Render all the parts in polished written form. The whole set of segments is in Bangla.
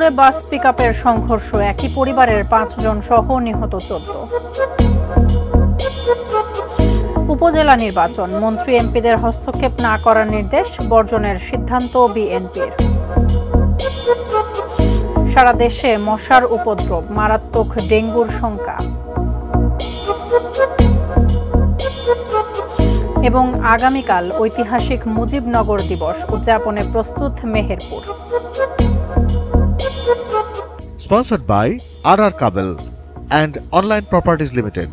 ফরিদপুরে বাস পিকআপের সংঘর্ষ, একই পরিবারের 5 জন সহ নিহত 14। উপজেলা নির্বাচন, মন্ত্রী এমপিদের হস্তক্ষেপ না করার নির্দেশ, বর্জনের সিদ্ধান্ত বিএনপির। সারা দেশে মশার উপদ্রব, মারাত্মক ডেঙ্গুর শঙ্কা। এবং আগামীকাল ঐতিহাসিক মুজিবনগর দিবস উদযাপনে প্রস্তুত Meherpur. Sponsored by RR Kabel and Online Properties Limited.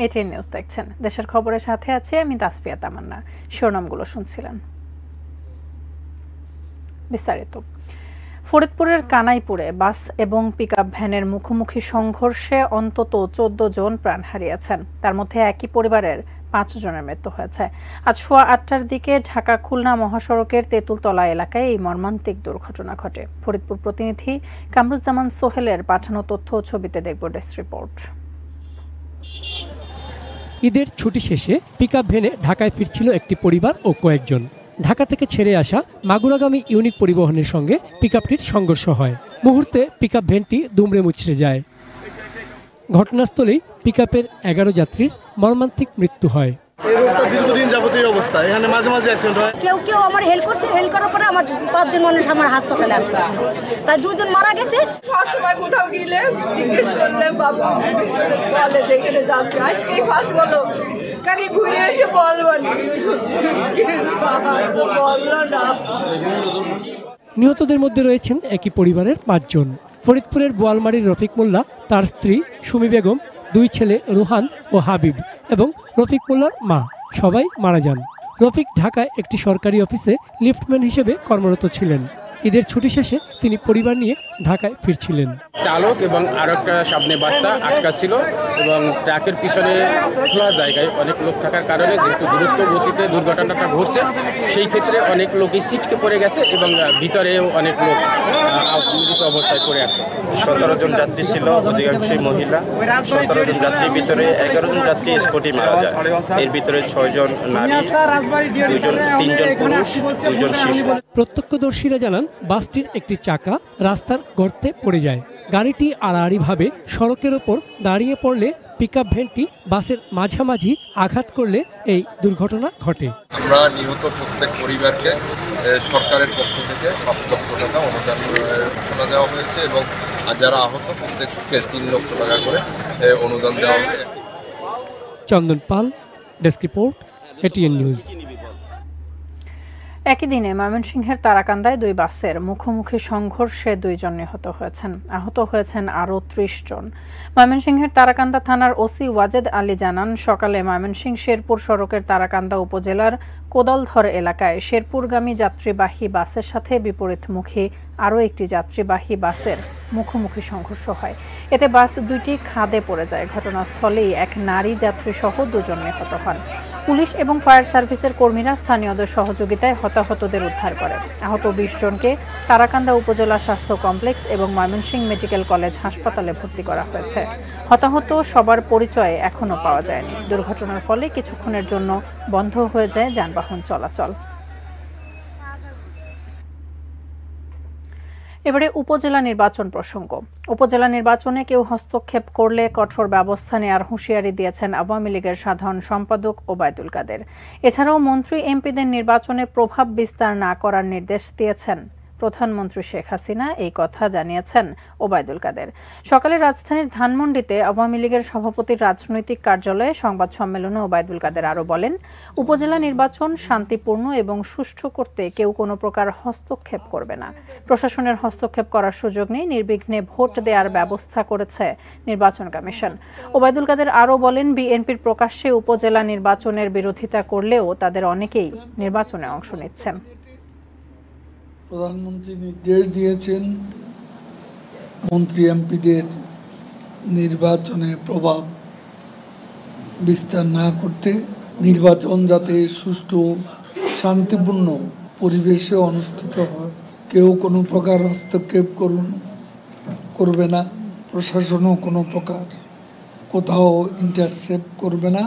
ATN news দেখছেন। দেশের খবরের সাথে আছে আমি তাসফিয়া তামান্না। শিরোনামগুলো শুনছিলেন। বিস্তারিত। ফরিদপুরের কানাইপুরে বাস এবং পিকআপ ভ্যানের মুখোমুখি সংঘর্ষে অন্তত 14 জন প্রাণ হারিয়েছেন। তার মধ্যে একই পরিবারের 5 জনের মৃত্যু হয়েছে। আজ সোয়া 8টার দিকে ঢাকা খুলনা মহাসড়কের তেঁতুলতলা এলাকায় এই মর্মান্তিক দুর্ঘটনা ঘটে। ফরিদপুর প্রতিনিধি কামরুজ্জামান সোহেলের পাঠানো তথ্য ও ছবিতে দেখব ডেস্ক রিপোর্ট। ঈদের ছুটি শেষে পিকআপ ভ্যানে ঢাকায় ফিরছিল একটি পরিবার ও কয়েকজন। ঢাকা থেকে ছেড়ে আসা মাগুরাগামী ইউনিক পরিবহনের সঙ্গে পিকআপটির সংঘর্ষ হয়। মুহূর্তে পিকআপ ভ্যানটি দুমড়ে মুচড়ে যায়। ঘটনাস্থলেই পিকআপের 11 যাত্রীর মর্মান্তিক মৃত্যু হয়। এই রোডটা দীর্ঘদিন যাবত এই অবস্থা, এখানে মাঝে মাঝে অ্যাক্সিডেন্ট হয়। কেউ আমার হেল্প করছে, হেল্প করার পরে আমার 5 জন মানুষ আমার হাসপাতালে আছে, তাই 2 জন মারা গেছে। সবসময় কোথাও গেলে জিজ্ঞেস করলে বাবু বলে যেখানে যাচ্ছে, আজকেই ফার্স্ট বলো কাকে ঘুরে এসে বলবো না। নিহতদের মধ্যে রয়েছেন একই পরিবারের 5 জন। ফরিদপুরের বোয়ালমারীর রফিক মোল্লা, তার স্ত্রী সুমি বেগম, 2 ছেলে রুহান ও হাবিব এবং রফিক মোল্লার মা সবাই মারা যান। রফিক ঢাকায় একটি সরকারি অফিসে লিফটম্যান হিসেবে কর্মরত ছিলেন। ঈদের ছুটি শেষে তিনি পরিবার নিয়ে ঢাকায় ফিরছিলেন। চালক এবং আরো একটা সামনে বাচ্চা আটকা ছিল এবং ট্রাকের পিছনে খোলা জায়গায় অনেক লোক থাকার কারণে যেহেতু দ্রুত গতিতে দুর্ঘটনাটা ঘটছে, সেই ক্ষেত্রে অনেক লোকই সিটকে পড়ে গেছে এবং ভিতরেও অনেক লোক মৃত অবস্থায় পড়ে আছে। 17 জন যাত্রী ছিল, অধিকাংশই মহিলা। 17 জন যাত্রীর ভিতরে 11 জন যাত্রী স্পটে মারা যায়। এর ভিতরে 6 জন নারী, 3 জন পুরুষ, 2 জন শিশু। প্রত্যক্ষদর্শীরা জানান বাসটির একটি চাকা রাস্তার গর্তে পড়ে যায়। গাড়িটি আড়াআড়িভাবে সড়কের ওপর দাঁড়িয়ে পড়লে পিকআপ ভ্যানটি বাসের মাঝামাঝি আঘাত করলে এই দুর্ঘটনা ঘটে। আমরা নিহত প্রত্যেক পরিবারকে সরকারের পক্ষ থেকে 5 লক্ষ টাকা অনুদান ঘোষণা দেওয়া হয়েছে এবং যারা আহত প্রত্যেককে 3 লক্ষ টাকা করে অনুদান দেওয়া হয়েছে। চন্দন পাল, ডেস্ক রিপোর্ট, এটিএন নিউজ। একই দিনে ময়মনসিংহের তারাকান্দায় 2 বাসের মুখোমুখি সংঘর্ষে 2 জন নিহত হয়েছেন। আহত হয়েছেন আরও 30 জন। ময়মনসিংহের তারাকান্দা থানার ওসি ওয়াজেদ আলী জানান, সকালে ময়মনসিংহ শেরপুর সড়কের তারাকান্দা উপজেলার কোদালধর এলাকায় শেরপুরগামী যাত্রীবাহী বাসের সাথে বিপরীতমুখী আরও একটি যাত্রীবাহী বাসের মুখোমুখি সংঘর্ষ হয়। এতে বাস 2টি খাদে পড়ে যায়। ঘটনাস্থলেই এক নারী যাত্রী সহ 2 জন নিহত হন। পুলিশ এবং ফায়ার সার্ভিসের কর্মীরা স্থানীয়দের সহযোগিতায় হতাহতদের উদ্ধার করে। আহত 20 জনকে তারাকান্দা উপজেলা স্বাস্থ্য কমপ্লেক্স এবং ময়মনসিংহ মেডিকেল কলেজ হাসপাতালে ভর্তি করা হয়েছে। হতাহত সবার পরিচয় এখনও পাওয়া যায়নি। দুর্ঘটনার ফলে কিছুক্ষণের জন্য বন্ধ হয়ে যায় যানবাহন চলাচল। এবারে উপজেলা নির্বাচন প্রসঙ্গ। উপজেলা নির্বাচনে কেউ হস্তক্ষেপ করলে কঠোর ব্যবস্থা নেওয়ার হুঁশিয়ারি দিয়েছেন আওয়ামী লীগের সাধারণ সম্পাদক ওবায়দুল কাদের। এছাড়াও মন্ত্রী এমপিদের নির্বাচনে প্রভাব বিস্তার না করার নির্দেশ দিয়েছেন প্রধানমন্ত্রী শেখ হাসিনা। এই কথা জানিয়েছেন ওবায়দুল কাদের। সকালে রাজধানীর ধানমন্ডিতে আওয়ামী লীগের সভাপতির রাজনৈতিক কার্যালয়ে সংবাদ সম্মেলনে ওবায়দুল কাদের আরও বলেন, উপজেলা নির্বাচন শান্তিপূর্ণ এবং সুষ্ঠু করতে কেউ কোনো প্রকার হস্তক্ষেপ করবে না। প্রশাসনের হস্তক্ষেপ করার সুযোগ নেই। নির্বিঘ্নে ভোট দেওয়ার ব্যবস্থা করেছে নির্বাচন কমিশন। ওবায়দুল কাদের আরও বলেন, বিএনপির প্রকাশ্যে উপজেলা নির্বাচনের বিরোধিতা করলেও তাদের অনেকেই নির্বাচনে অংশ নিচ্ছেন। প্রধানমন্ত্রী নির্দেশ দিয়েছেন মন্ত্রী এমপিদের নির্বাচনে প্রভাব বিস্তার না করতে, নির্বাচন যাতে সুষ্ঠু শান্তিপূর্ণ পরিবেশে অনুষ্ঠিত হয়, কেউ কোনো প্রকার হস্তক্ষেপ করবে না, প্রশাসনও কোনো প্রকার কোথাও ইন্টারসেপ্ট করবে না।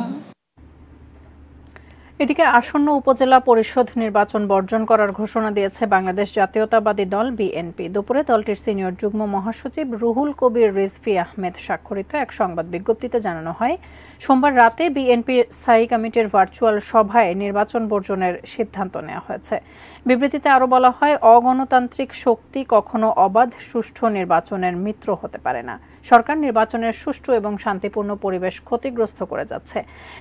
এদিকে আসন্ন উপজেলা পরিষদ নির্বাচন বর্জন করার ঘোষণা দিয়েছে বাংলাদেশ জাতীয়তাবাদী দল বিএনপি। দুপুরে দলটির সিনিয়র যুগ্ম মহাসচিব রুহুল কবির রিজভী আহমেদ স্বাক্ষরিত এক সংবাদ বিজ্ঞপ্তিতে জানানো হয়, সোমবার রাতে বিএনপির স্থায়ী কমিটির ভার্চুয়াল সভায় নির্বাচন বর্জনের সিদ্ধান্ত নেওয়া হয়েছে। বিবৃতিতে আরও বলা হয়, অগণতান্ত্রিক শক্তি কখনো অবাধ সুষ্ঠু নির্বাচনের মিত্র হতে পারে না। সরকার নির্বাচনের সুষ্ঠু এবং শান্তিপূর্ণ পরিবেশ ক্ষতিগ্রস্ত করে যাচ্ছে।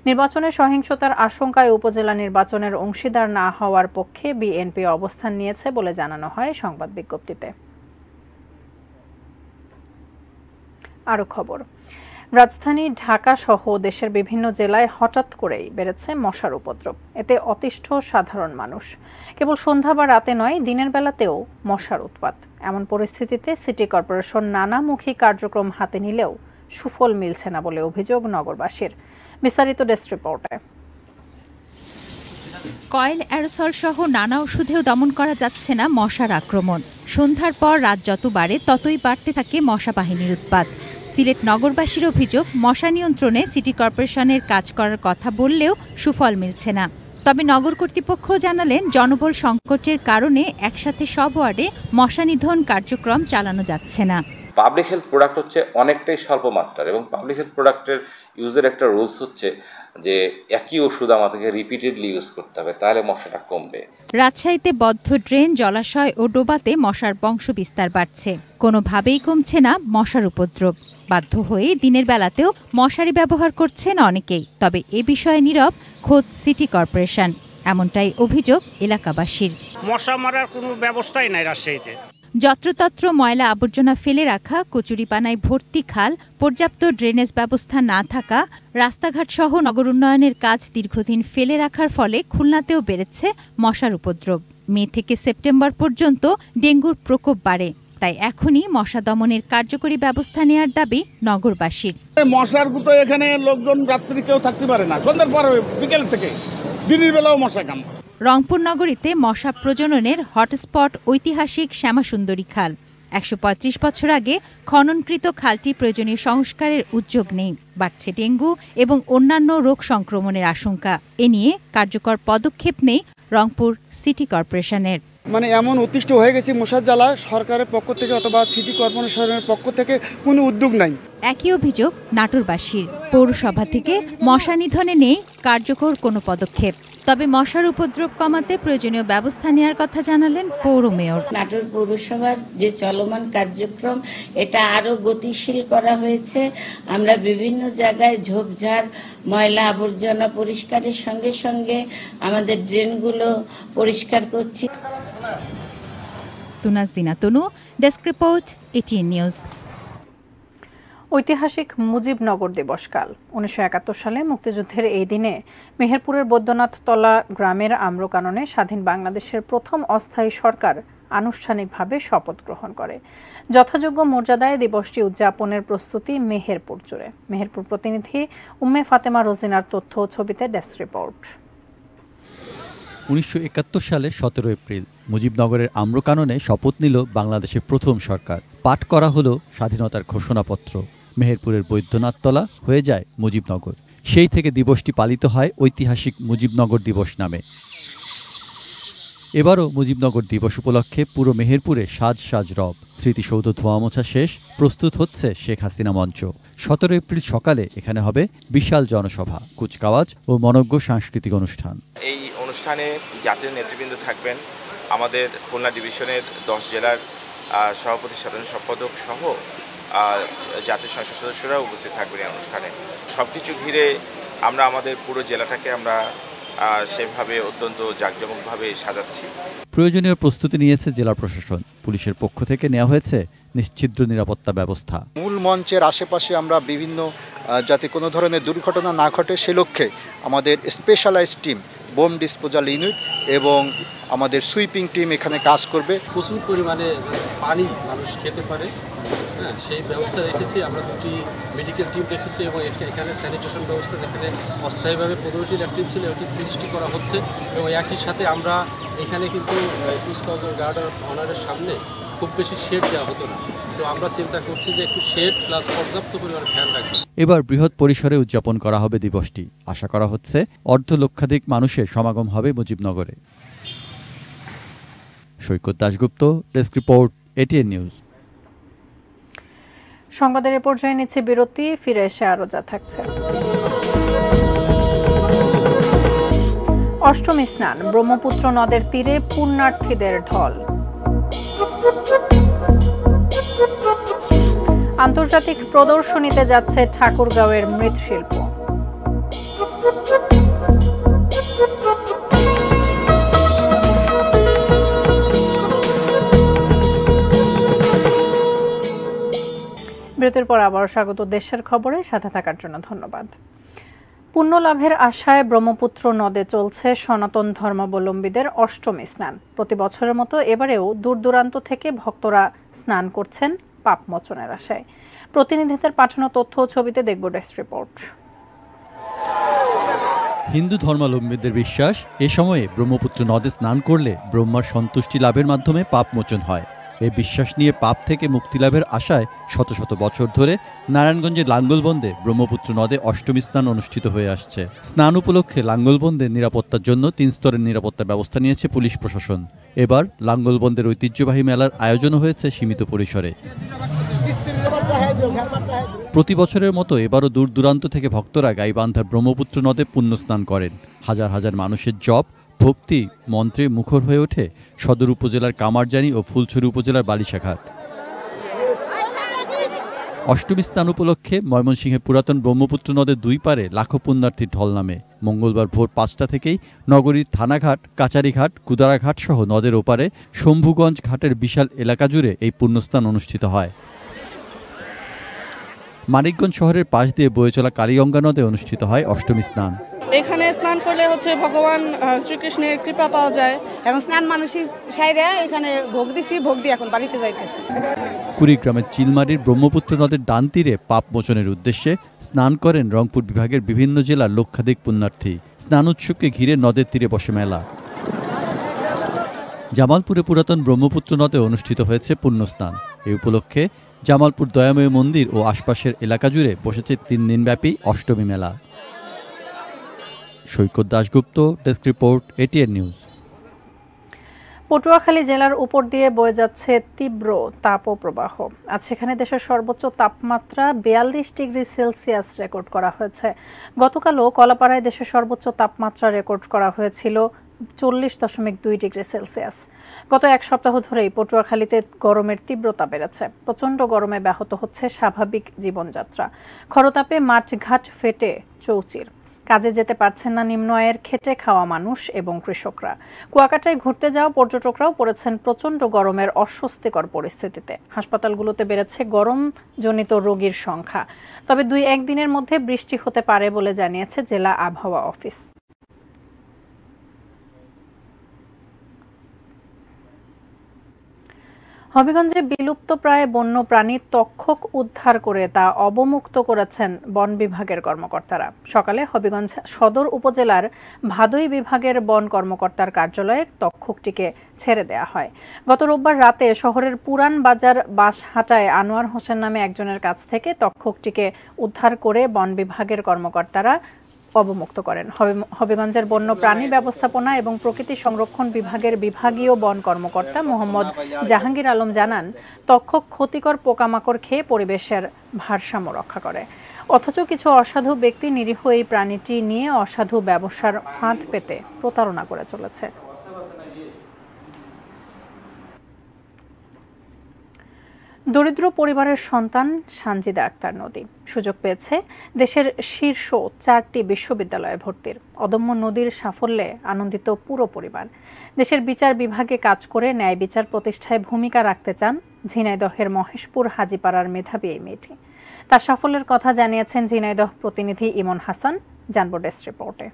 নির্বাচনের সহিংসতার আশঙ্কায় উপজেলা নির্বাচনের অংশীদার না হওয়ার পক্ষে বিএনপি অবস্থান নিয়েছে বলে জানানো হয় সংবাদ বিজ্ঞপ্তিতে। আরও খবর, রাজধানী ঢাকা সহ দেশের বিভিন্ন জেলায় হঠাৎ করেই বেড়েছে মশার উপদ্রব। এতে অতিষ্ঠ সাধারণ মানুষ। কেবল সন্ধ্যা বা রাতে নয়, দিনের বেলাতেও মশার উৎপাত। এমন পরিস্থিতিতে সিটি কর্পোরেশন নানামুখী কার্যক্রম হাতে নিলেও সুফল মিলছে না বলে অভিযোগ নগরবাসীর। বিস্তারিত ডেস্ক রিপোর্টে। কয়েল, অ্যারোসল সহ নানা ওষুধেও দমন করা যাচ্ছে না মশার আক্রমণ। সন্ধ্যার পর রাত যত বাড়ে ততই বাড়তে থাকে মশা বাহিনীর উৎপাত। সিলেট নগরবাসীর অভিযোগ, মশা নিয়ন্ত্রণে সিটি কর্পোরেশনের কাজ করার কথা বললেও সুফল মিলছে না। তবে নগর কর্তৃপক্ষ জানালেন, জনবল সংকটের কারণে একসাথে সব ওয়ার্ডে মশা নিধন কার্যক্রম চালানো যাচ্ছে না। পাবলিক হেলথ প্রোডাক্ট হচ্ছে অনেকটাই স্বল্প মাত্রার, এবং পাবলিক হেলথ প্রোডাক্টের ইউজের একটা রুলস হচ্ছে যে একই ওষুধ আমাদেরকে রিপিটেডলি ইউজ করতে হবে, তাহলে মশাটা কমবে। রাজশাহীতে বদ্ধ ড্রেন, জলাশয় ও ডোবাতে মশার বংশ বিস্তার বাড়ছে। কোনোভাবেই কমছে না মশার উপদ্রব। বাধ্য হয়ে দিনের বেলাতেও মশারি ব্যবহার করছেন অনেকেই। তবে এ বিষয়ে নীরব খোদ সিটি কর্পোরেশন, এমনটাই অভিযোগ এলাকাবাসীর। মশা মারার কোনো ব্যবস্থাই নাই রাজশাহীতে। যত্রতত্র ময়লা আবর্জনা ফেলে রাখা, কচুরিপানায় ভর্তি খাল, পর্যাপ্ত ড্রেনেজ ব্যবস্থা না থাকা, রাস্তাঘাট সহ নগর উন্নয়নের কাজ দীর্ঘদিন ফেলে রাখার ফলে খুলনাতেও বেড়েছে মশার উপদ্রব। মে থেকে সেপ্টেম্বর পর্যন্ত ডেঙ্গুর প্রকোপ বাড়ে। তাই এখনই মশা দমনের কার্যকরী ব্যবস্থা নেওয়ার দাবি নগরবাসীর। মশার গুতো এখানে লোকজন রাত্রি কেউ থাকতে পারে না, সন্ধ্যার পর বিকেল থেকে দিনের বেলাও মশা কামড়ায়। রংপুর নগরীতে মশা প্রজননের হটস্পট ঐতিহাসিক শ্যামাসুন্দরী খাল। ১৩৫ বছর আগে খননকৃত খালটি প্রয়োজনীয় সংস্কারের উদ্যোগ নেই। বাড়ছে ডেঙ্গু এবং অন্যান্য রোগ সংক্রমণের আশঙ্কা। এ নিয়ে কার্যকর পদক্ষেপ নেই রংপুর সিটি কর্পোরেশনের। এমন অতিষ্ঠ হয়ে গেছে মশার জ্বালা, সরকারের পক্ষ থেকে অথবা সিটি কর্পোরেশনের পক্ষ থেকে কোনো উদ্যোগ নাই। একই অভিযোগ নাটোরবাসীর। পৌরসভা থেকে মশা নিধনে নেই কার্যকর কোনো পদক্ষেপ। তবে মশার উপদ্রব কমাতে প্রয়োজনীয় ব্যবস্থা নেওয়ার কথা জানালেন পৌর মেয়র। নাটোর পৌরসভার যে চলমান কার্যক্রম, এটা আরো গতিশীল করা হয়েছে। আমরা বিভিন্ন জায়গায় ঝোপঝাড়, ময়লা আবর্জনা পরিষ্কারের সঙ্গে সঙ্গে আমাদের ড্রেনগুলো পরিষ্কার করছি। তুনাজিনা তনু, ডেস্ক রিপোর্ট, এটিএন নিউজ। ঐতিহাসিক মুজিবনগর দিবস কাল। ১৯৭১ সালে মুক্তিযুদ্ধের এই দিনে মেহেরপুরের বৈদ্যনাথতলা গ্রামের আম্রকাননে স্বাধীন বাংলাদেশের প্রথম অস্থায়ী সরকার আনুষ্ঠানিকভাবে শপথ গ্রহণ করে। যথাযোগ্য মর্যাদায় দিবসটি উদযাপনের প্রস্তুতি মেহেরপুর জুড়ে। মেহেরপুর প্রতিনিধি উম্মে ফাতেমা রোজিনার তথ্য ও ছবিতে ডেস্ক রিপোর্ট। ১৯৭১ সালের ১৭ এপ্রিল মুজিবনগরের আম্রকাননে শপথ নিল বাংলাদেশের প্রথম সরকার। পাঠ করা হলো স্বাধীনতার ঘোষণাপত্র। মেহেরপুরের বৈদ্যনাথতলা হয়ে যায় মুজিবনগর। সেই থেকে দিবসটি পালিত হয় ঐতিহাসিক মুজিবনগর দিবস নামে। এবারও মুজিবনগর দিবস উপলক্ষে পুরো মেহেরপুরে সাজ সাজ রব। স্মৃতিসৌধ ধোয়া মোছা শেষ, প্রস্তুত হচ্ছে শেখ হাসিনা মঞ্চ। ১৭ এপ্রিল সকালে এখানে হবে বিশাল জনসভা, কুচকাওয়াজ ও মনজ্ঞ সাংস্কৃতিক অনুষ্ঠান। এই অনুষ্ঠানে জাতীয় নেতৃবৃন্দ থাকবেন, আমাদের খুলনা ডিভিশনের ১০ জেলার সভাপতি, সাধারণ সম্পাদক সহ জাতীয় সংসদ সদস্যরা উপস্থিত থাকবেন এই অনুষ্ঠানে। সব কিছু ঘিরে আমরা আমাদের পুরো জেলাটাকে আমরা সেভাবে অত্যন্ত জাঁকজমকভাবে সাজাচ্ছি। প্রয়োজনীয় প্রস্তুতি নিয়েছে জেলা প্রশাসন। পুলিশের পক্ষ থেকে নেওয়া হয়েছে নিশ্ছিদ্র নিরাপত্তা ব্যবস্থা। মূল মঞ্চের আশেপাশে আমরা বিভিন্ন যাতে কোনো ধরনের দুর্ঘটনা না ঘটে সে লক্ষ্যে আমাদের specialised team, bomb disposal unit এবং আমাদের সুইপিং টিম এখানে কাজ করবে। প্রচুর পরিমাণে পানি মানুষ খেতে পারে, সেই ব্যবস্থা রেখেছি। আমরা দুটি মেডিকেল টিম রেখেছি এবং এখানে স্যানিটেশন ব্যবস্থা, যেখানে অস্থায়ীভাবে 15টি ল্যাট্রিন ছিল ওটি 30টি করা হচ্ছে। এবং একই সাথে আমরা এখানে কিন্তু কুচকাওয়াজ গার্ড অফ অনারের সামনে খুব বেশি শেড দেওয়া হতো না। তো আমরা চিন্তা করছি যে একটু শেড প্লাস পর্যাপ্ত পরিমাণে ফ্যান রাখবো। এবার বৃহৎ পরিসরে উদযাপন করা হবে দিবসটি। আশা করা হচ্ছে অর্ধলক্ষাধিক মানুষের সমাগম হবে মুজিবনগরে। Saikat Dasgupta, desk report, ATN news. সংবাদের এ পর্যায়ে নিচ্ছে বিরতি, ফিরে এসে আরো যা থাকছে। অষ্টমী স্নান, ব্রহ্মপুত্র নদের তীরে পুণ্যার্থীদের ঢল। আন্তর্জাতিক প্রদর্শনীতে যাচ্ছে ঠাকুরগাঁওয়ের মৃৎশিল্প। বিরতির পর আবার স্বাগত দেশের খবরে, সাথে থাকার জন্য ধন্যবাদ। পুণ্য লাভের আশায় ব্রহ্মপুত্র নদে চলছে সনাতন ধর্মাবলম্বীদের অষ্টমী স্নান। প্রতি বছরের মতো এবারেও দূর দূরান্ত থেকে ভক্তরা স্নান করছেন পাপ মোচনের আশায়। প্রতিনিধিদের পাঠানো তথ্য ও ছবিতে দেখব ডেস্ক রিপোর্ট। হিন্দু ধর্মাবলম্বীদের বিশ্বাস, এ সময়ে ব্রহ্মপুত্র নদে স্নান করলে ব্রহ্মার সন্তুষ্টি লাভের মাধ্যমে পাপ মোচন হয়। এই বিশ্বাস নিয়ে পাপ থেকে মুক্তি লাভের আশায় শত শত বছর ধরে নারায়ণগঞ্জের লাঙ্গলবন্দে ব্রহ্মপুত্র নদে অষ্টমী স্নান অনুষ্ঠিত হয়ে আসছে। স্নান উপলক্ষে লাঙ্গলবন্দে নিরাপত্তার জন্য 3 স্তরের নিরাপত্তা ব্যবস্থা নিয়েছে পুলিশ প্রশাসন। এবার লাঙ্গলবন্দের ঐতিহ্যবাহী মেলার আয়োজনও হয়েছে সীমিত পরিসরে। প্রতি বছরের মতো এবারও দূর দূরান্ত থেকে ভক্তরা গাইবান্ধার ব্রহ্মপুত্র নদে পুণ্য স্নান করেন। হাজার হাজার মানুষের জপ, ভক্তি, মন্ত্রে মুখর হয়ে ওঠে সদর উপজেলার কামারজানি ও ফুলছড়ি উপজেলার বালিশাঘাট। অষ্টমী স্নান উপলক্ষে ময়মনসিংহের পুরাতন ব্রহ্মপুত্র নদের 2 পারে লাখো পুণ্যার্থীর ঢল নামে। মঙ্গলবার ভোর 5টা থেকেই নগরীর থানাঘাট, কাচারিঘাট, কুদারাঘাট সহ নদের ওপারে শম্ভুগঞ্জ ঘাটের বিশাল এলাকা জুড়ে এই পুণ্যস্নান অনুষ্ঠিত হয়। মানিকগঞ্জ শহরের পাশ দিয়ে বয়ে চলা কালীগঙ্গা নদে অনুষ্ঠিত হয় অষ্টমী স্নান। এখানে স্নান করলে ভগবান শ্রীকৃষ্ণের কৃপা পাওয়া যায়। এখন স্নান মানুষের সাইরে এখানে ভোগ দিছি, ভোগ দিয়ে এখন বাড়িতে যাইতেছি। কুড়িগ্রামের চিলমারির ব্রহ্মপুত্র নদের ডান তীরে পাপ মোচনের উদ্দেশ্যে স্নান করেন রংপুর বিভাগের বিভিন্ন জেলার লক্ষাধিক পুণ্যার্থী। স্নান উৎসবকে ঘিরে নদের তীরে বসে মেলা। জামালপুরে পুরাতন ব্রহ্মপুত্র নদে অনুষ্ঠিত হয়েছে পুণ্যস্নান। এই উপলক্ষে জামালপুর দয়াময় মন্দির ও আশপাশের এলাকা জুড়ে বসেছে 3 দিনব্যাপী অষ্টমী মেলা। Saikat Dasgupta, desk report, ATN news. Patuakhali জেলার উপর দিয়ে বয়ে যাচ্ছে তীব্র তাপপ্রবাহ। আজ সেখানে দেশের সর্বোচ্চ তাপমাত্রা 42 ডিগ্রি সেলসিয়াস রেকর্ড করা হয়েছে। গতকালও কলাপাড়ায় দেশের সর্বোচ্চ তাপমাত্রা রেকর্ড করা হয়েছিল 40.2 ডিগ্রি সেলসিয়াস। গত 1 সপ্তাহ ধরেই পটুয়াখালীতে গরমের তীব্রতা বেড়েছে। প্রচণ্ড গরমে ব্যাহত হচ্ছে স্বাভাবিক জীবনযাত্রা। খরতাপে মাঠঘাট ফেটে চৌচির। কাজে যেতে পারছেন না নিম্ন আয়ের খেটে খাওয়া মানুষ এবং কৃষকরা। কুয়াকাটায় ঘুরতে যাওয়া পর্যটকরাও পড়েছেন প্রচণ্ড গরমের অস্বস্তিকর পরিস্থিতিতে। হাসপাতালগুলোতে বেড়েছে গরমজনিত রোগীর সংখ্যা। তবে 2-1 দিনের মধ্যে বৃষ্টি হতে পারে বলে জানিয়েছে জেলা আবহাওয়া অফিস। হবিগঞ্জে বিলুপ্তপ্রায় বন্যপ্রাণী তক্ষক উদ্ধার করে তা অবমুক্ত করেছেন বন বিভাগের কর্মকর্তারা। সকালে হবিগঞ্জ সদর উপজেলার ভাদুই বিভাগের বন কর্মকর্তার কার্যালয়ে তক্ষকটিকে ছেড়ে দেয়া হয়। গত রোববার রাতে শহরের পুরান বাজার বাসহাটায় আনোয়ার হোসেন নামে একজনের কাছ থেকে তক্ষকটিকে উদ্ধার করে বন বিভাগের কর্মকর্তারা অবমুক্ত করেন। হবিগঞ্জের বন্য প্রাণী ব্যবস্থাপনা এবং প্রকৃতি সংরক্ষণ বিভাগের বিভাগীয় বন কর্মকর্তা মোহাম্মদ জাহাঙ্গীর আলম জানান, তক্ষক ক্ষতিকর পোকামাকড় খেয়ে পরিবেশের ভারসাম্য রক্ষা করে। অথচ কিছু অসাধু ব্যক্তি নিরীহ এই প্রাণীটি নিয়ে অসাধু ব্যবসার ফাঁদ পেতে প্রতারণা করে চলেছে। দরিদ্র পরিবারের সন্তান সানজিদা আক্তার নদী সুযোগ পেয়েছে দেশের শীর্ষ 4টি বিশ্ববিদ্যালয়ে ভর্তির। অদম্য নদীর সাফল্যে আনন্দিত পুরো পরিবার। দেশের বিচার বিভাগে কাজ করে ন্যায় বিচার প্রতিষ্ঠায় ভূমিকা রাখতে চান ঝিনাইদহের মহেশপুর হাজিপাড়ার মেধাবী এই মেয়েটি। তার সাফল্যের কথা জানিয়েছেন ঝিনাইদহ প্রতিনিধি ইমন হাসান। জানবো ডেস্ক রিপোর্টে।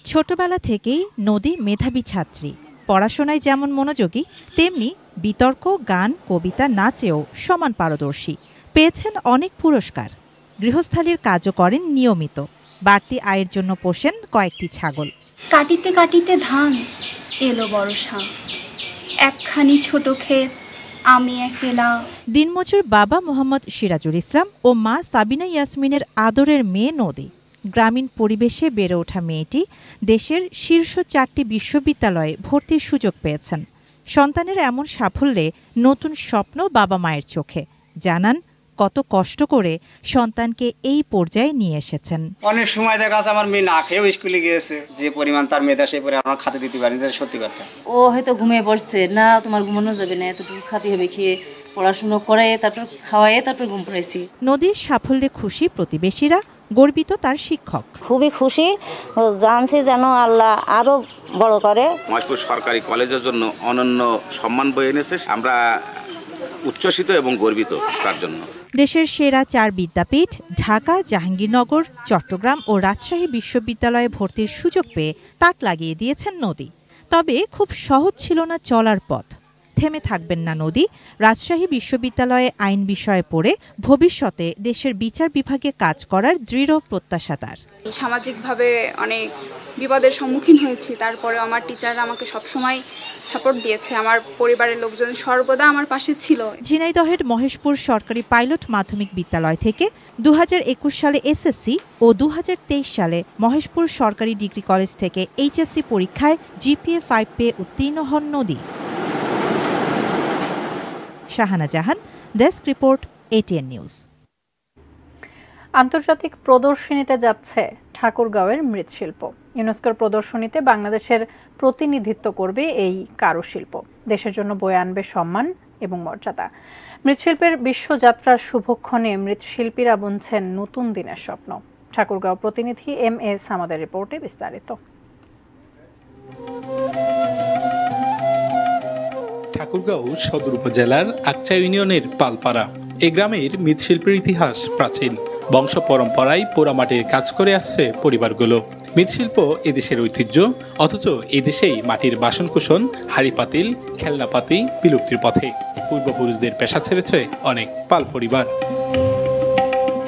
ছোটবেলা থেকেই নদী মেধাবী ছাত্রী। পড়াশোনায় যেমন মনোযোগী, তেমনি বিতর্ক, গান, কবিতা, নাচেও সমান পারদর্শী। পেয়েছেন অনেক পুরস্কার। গৃহস্থালির কাজও করেন নিয়মিত। বাড়তি আয়ের জন্য পোষেন কয়েকটি ছাগল। কাটিতে কাটিতে ধান এলো বর্ষা, একখানি ছোট ক্ষেত আমি একেলা। দিনমজুর বাবা মোহাম্মদ সিরাজুল ইসলাম ও মা সাবিনা ইয়াসমিনের আদরের মেয়ে নদী। গ্রামীণ পরিবেশে বেড়ে ওঠা মেয়েটি দেশের শীর্ষ 4টি বিশ্ববিদ্যালয়ে ভর্তির সুযোগ পেয়েছেন। সন্তানের এমন সাফল্যে নতুন স্বপ্ন বাবা মায়ের চোখে। জানান কত কষ্ট করে সন্তানকে এই পর্যায়ে নিয়ে এসেছেন। অনেক সময় দেখা যাচ্ছে আমার মেয়ে না খেয়েও স্কুলে গিয়েছে, যে পরিমাণ তার মেধা সেই পরে আমার খাতে দিতে পারিনি, সত্যি কথা। ও হয়তো ঘুমিয়ে পড়ছে না, তোমার ঘুমানো যাবে না, এতটুকু খাতে হবে, খেয়ে পড়াশুনো করে তারপর খাওয়ায়ে তারপর ঘুম পড়াইছি। নদীর সাফল্যে খুশি প্রতিবেশীরা, গর্বিত তার শিক্ষক। খুবই খুশি, জানছি যেন আল্লাহ আরো বড় করে। মহেশপুর সরকারি কলেজের জন্য অনন্য সম্মান বয়ে এনেছে, আমরা উচ্ছ্বসিত এবং গর্বিত তার জন্য। দেশের সেরা 4 বিদ্যাপীঠ ঢাকা, জাহাঙ্গীরনগর, চট্টগ্রাম ও রাজশাহী বিশ্ববিদ্যালয়ে ভর্তির সুযোগ পেয়ে তাক লাগিয়ে দিয়েছেন নদী। তবে খুব সহজ ছিল না চলার পথ। থেমে থাকবেন না নদী। রাজশাহী বিশ্ববিদ্যালয়ে আইন বিষয়ে পড়ে ভবিষ্যতে দেশের বিচার বিভাগে কাজ করার দৃঢ় প্রত্যাশা তার। সামাজিকভাবে অনেক বিপদের সম্মুখীন হয়েছি, তারপরে আমার টিচাররা আমাকে সবসময় সাপোর্ট দিয়েছে, আমার পরিবারের লোকজন সর্বদা আমার পাশে ছিল। ঝিনাইদহের মহেশপুর সরকারি পাইলট মাধ্যমিক বিদ্যালয় থেকে 2021 সালে এসএসসি ও 2023 সালে মহেশপুর সরকারি ডিগ্রি কলেজ থেকে এইচএসসি পরীক্ষায় জিপিএ 5 পেয়ে উত্তীর্ণ হন নদী। শাহানা জাহান, ডেস্ক রিপোর্ট, এটিএন নিউজ। আন্তর্জাতিক প্রদর্শনীতে যাচ্ছে ঠাকুরগাঁওয়ের মৃৎশিল্প। ইউনেস্কোর প্রদর্শনীতে বাংলাদেশের প্রতিনিধিত্ব করবে এই কারুশিল্প। দেশের জন্য বয়ে আনবে সম্মান এবং মর্যাদা। মৃৎশিল্পের বিশ্বযাত্রার শুভক্ষণে মৃৎশিল্পীরা বুনছেন নতুন দিনের স্বপ্ন। ঠাকুরগাঁও প্রতিনিধি MA সামাদের রিপোর্টে বিস্তারিত। ঠাকুরগাঁও সদর উপজেলার আকচা ইউনিয়নের পালপাড়া। এই গ্রামের মৃৎশিল্পের ইতিহাস প্রাচীন। বংশ পরম্পরায় পোড়ামাটির কাজ করে আসছে পরিবারগুলো। মৃৎশিল্প এদেশের ঐতিহ্য, অথচ এদেশেই মাটির বাসনকুসন, হাড়ি পাতিল, খেলনাপাতি বিলুপ্তির পথে। পূর্বপুরুষদের পেশা ছেড়েছে অনেক পাল পরিবার।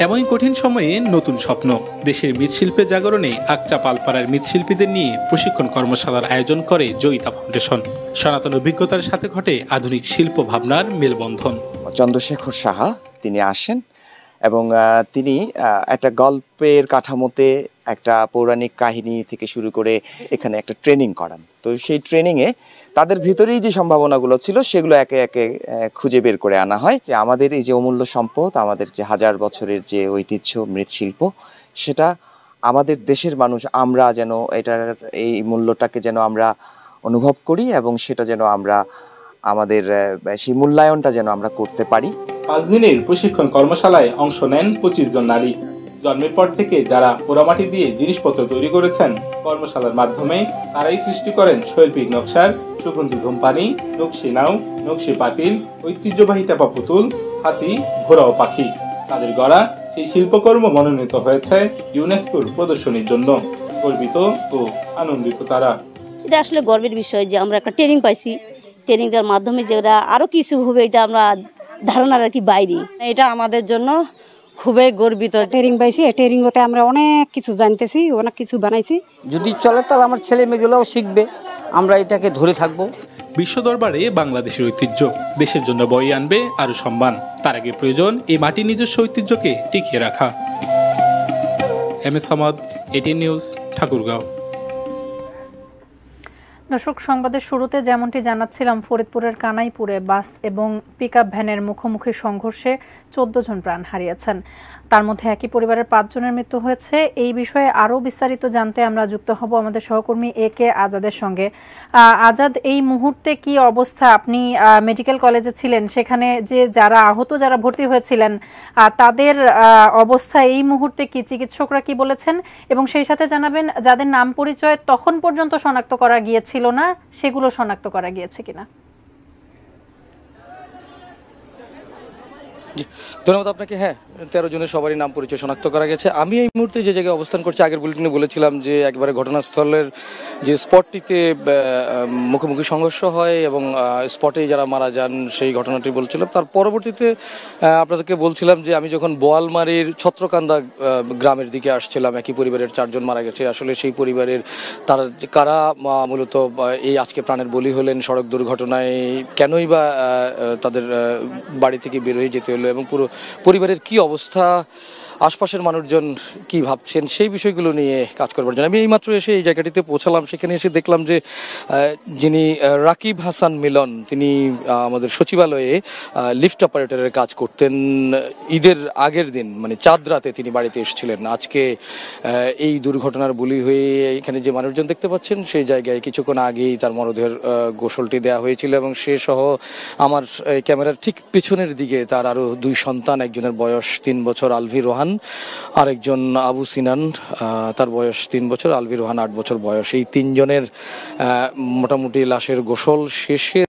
এমনই কঠিন সময়ে নতুন স্বপ্ন। দেশের মৃৎশিল্পের জাগরণে আকচা পালপাড়ার মৃৎশিল্পীদের নিয়ে প্রশিক্ষণ কর্মশালার আয়োজন করে জয়িতা ফাউন্ডেশন। সনাতন অভিজ্ঞতার সাথে ঘটে আধুনিক শিল্প ভাবনার মেলবন্ধন। চন্দ্রশেখর সাহা তিনি আসেন এবং তিনি একটা গল্পের কাঠামোতে একটা পৌরাণিক কাহিনী থেকে শুরু করে এখানে একটা ট্রেনিং করান। তো সেই ট্রেনিংয়ে তাদের ভিতরেই যে সম্ভাবনাগুলো ছিল সেগুলো একে একে খুঁজে বের করে আনা হয়। যে আমাদের এই যে অমূল্য সম্পদ, আমাদের যে হাজার বছরের যে ঐতিহ্য মৃৎশিল্প, সেটা আমাদের দেশের মানুষ আমরা যেন এটার এই মূল্যটাকে যেন আমরা অনুভব করি এবং সেটা যেন আমরা আমাদের সেই মূল্যায়নটা যেন আমরা করতে পারি। 5 দিনের প্রশিক্ষণ কর্মশালায় অংশ নেন 25 জন নারী। জন্মের পর থেকে যারা পোড়ামাটি দিয়ে জিনিসপত্র তৈরি করেছেন, কর্মশালার মাধ্যমে তারাই সৃষ্টি করেন শৈল্পিক নকশার সুগন্ধি ধূমপানি, নকশি নাও, নকশি পাতিল, ঐতিহ্যবাহী টাপা পুতুল, হাতি, ঘোড়া ও পাখি। তাদের গড়া সেই শিল্পকর্ম মনোনীত হয়েছে ইউনেস্কোর প্রদর্শনীর জন্য। গর্বিত ও আনন্দিত তারা। এটা আসলে গর্বের বিষয় যে আমরা একটা ট্রেনিং পাইছি, ট্রেনিংটার মাধ্যমে যেটা আরো কিছু হবে এটা আমরা ধারণার আর কি বাইরে। এটা আমাদের জন্য খুবই গর্বিত। ট্রেনিং পাইছি, ট্রেনিংতে আমরা অনেক কিছু জানতেছি, অনেক কিছু বানাইছি। যদি চলে তাহলে আমার ছেলে মেয়েগুলোও শিখবে, আমরা এটাকে ধরে থাকবো। বিশ্ব দরবারে বাংলাদেশের ঐতিহ্য দেশের জন্য বয়ে আনবে আরো সম্মান। তার আগে প্রয়োজন এই মাটির নিজস্ব ঐতিহ্যকে টিকিয়ে রাখা। MA Samad, ATN news, Thakurgaon. দর্শক, সংবাদের শুরুতে যেমনটি জানাচ্ছিলাম, ফরিদপুরের কানাইপুরে বাস এবং পিকআপ ভ্যানের মুখোমুখি সংঘর্ষে 14 জন প্রাণ হারিয়েছেন। তার মধ্যে একই পরিবারের 5 জনের মৃত্যু হয়েছে। এই বিষয়ে আরও বিস্তারিত জানতে আমরা যুক্ত হব আমাদের সহকর্মী AK আজাদের সঙ্গে। আজাদ, এই মুহূর্তে কি অবস্থা? আপনি মেডিকেল কলেজে ছিলেন, সেখানে যে যারা আহত, যারা ভর্তি হয়েছিলেন, তাদের অবস্থা এই মুহূর্তে কি, চিকিৎসকরা কি বলেছেন? এবং সেই সাথে জানাবেন যাদের নাম পরিচয় তখন পর্যন্ত শনাক্ত করা গিয়েছিল না, সেগুলো শনাক্ত করা গিয়েছে কিনা। ধন্যবাদ আপনাকে। হ্যাঁ, 13 জনের সবারই নাম পরিচয় শনাক্ত করা গেছে। আমি এই মুহূর্তে যে জায়গায় অবস্থান করছি, আগের বুলেটিনে বলেছিলাম যে একবারে ঘটনাস্থলের যে স্পটটিতে মুখোমুখি সংঘর্ষ হয় এবং স্পটেই যারা মারা যান সেই ঘটনাটি বলছিলাম। তার পরবর্তীতে আপনাদেরকে বলছিলাম যে আমি যখন বোয়ালমারির ছত্রকান্দা গ্রামের দিকে আসছিলাম, একই পরিবারের 4 জন মারা গেছে। আসলে সেই পরিবারের তারা কারা মূলত এই আজকে প্রাণের বলি হলেন সড়ক দুর্ঘটনায়, কেনই বা তাদের বাড়ি থেকে বের হয়ে যেতে হলো এবং পুরো পরিবারের কি অবস্থা, আশপাশের মানুষজন কি ভাবছেন, সেই বিষয়গুলো নিয়ে কাজ করবার জন্য আমি এইমাত্র এসে এই জায়গাটিতে পৌঁছালাম। সেখানে এসে দেখলাম যে যিনি রাকিব হাসান মিলন, তিনি আমাদের সচিবালয়ে লিফট অপারেটরের কাজ করতেন। ঈদের আগের দিন মানে চাঁদ রাতে তিনি বাড়িতে এসেছিলেন। আজকে এই দুর্ঘটনার বলি হয়ে এখানে যে মানুষজন দেখতে পাচ্ছেন সেই জায়গায় কিছুক্ষণ আগেই তার মরদেহের গোসলটি দেওয়া হয়েছিল এবং সে সহ আমার ক্যামেরার ঠিক পেছনের দিকে তার আরও 2 সন্তান, একজনের বয়স 3 বছর আলভি রোহান, আরেকজন আবু সিনান, তার বয়স 3 বছর, আলভি রোহান 8 বছর বয়স। এই 3 জনের মোটামুটি লাশের গোসল শেষে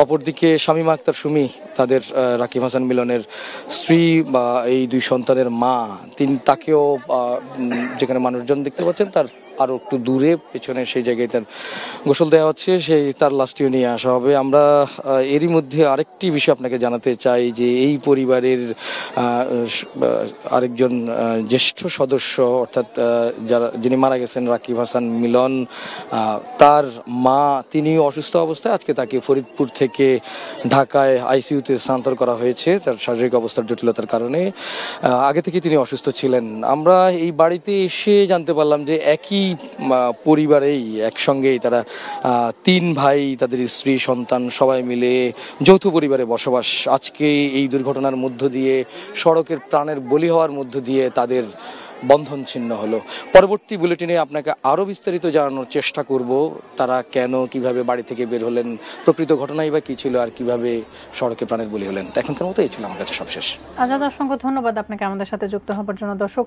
অপরদিকে শামীমা আক্তার সুমি, তাদের রাকিব হাসান মিলনের স্ত্রী বা এই 2 সন্তানের মা, তাকেও যেখানে মানুষজন দেখতে পাচ্ছেন তার আরও একটু দূরে পেছনে সেই জায়গায় তার গোসল দেওয়া হচ্ছে, তার লাশটিও নিয়ে আসা হবে। আমরা এরই মধ্যে আরেকটি বিষয় আপনাকে জানাতে চাই যে এই পরিবারের আরেকজন জ্যেষ্ঠ সদস্য অর্থাৎ যিনি মারা গেছেন রাকিব হাসান মিলন, তার মা, তিনি অসুস্থ অবস্থায় আজকে তাকে ফরিদপুর থেকে ঢাকায় আইসিইউতে স্থানান্তর করা হয়েছে তার শারীরিক অবস্থার জটিলতার কারণে। আগে থেকে তিনি অসুস্থ ছিলেন। আমরা এই বাড়িতে এসে জানতে পারলাম যে একই পরিবারেই একসঙ্গেই তারা 3 ভাই, তাদের স্ত্রী, সন্তান সবাই মিলে যৌথ পরিবারে বসবাস। আজকে এই দুর্ঘটনার মধ্য দিয়ে, সড়কের প্রাণের বলি হওয়ার মধ্য দিয়ে তাদের বন্ধন ছিন্ন হলো। পরবর্তী বুলেটিনে আপনাকে আরও বিস্তারিত জানানোর চেষ্টা করব তারা কেন, কিভাবে বাড়ি থেকে বের হলেন, প্রকৃত ঘটনাই বা কী ছিল আর কিভাবে সড়কে প্রাণের বলি হলেন। এখনকার মতো এই ছিল আমার কাছে সবশেষ। আজাদ, অসংখ্য ধন্যবাদ আপনাকে আমাদের সাথে যুক্ত হবার জন্য। দর্শক,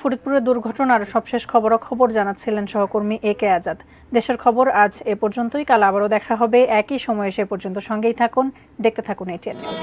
ফরিদপুরের দুর্ঘটনার সবশেষ খবরাখবর জানাচ্ছিলেন সহকর্মী AK আজাদ। দেশের খবর আজ এ পর্যন্তই। কাল আবারও দেখা হবে একই সময়ে। সে পর্যন্ত সঙ্গেই থাকুন, দেখতে থাকুন ATN নিউজ।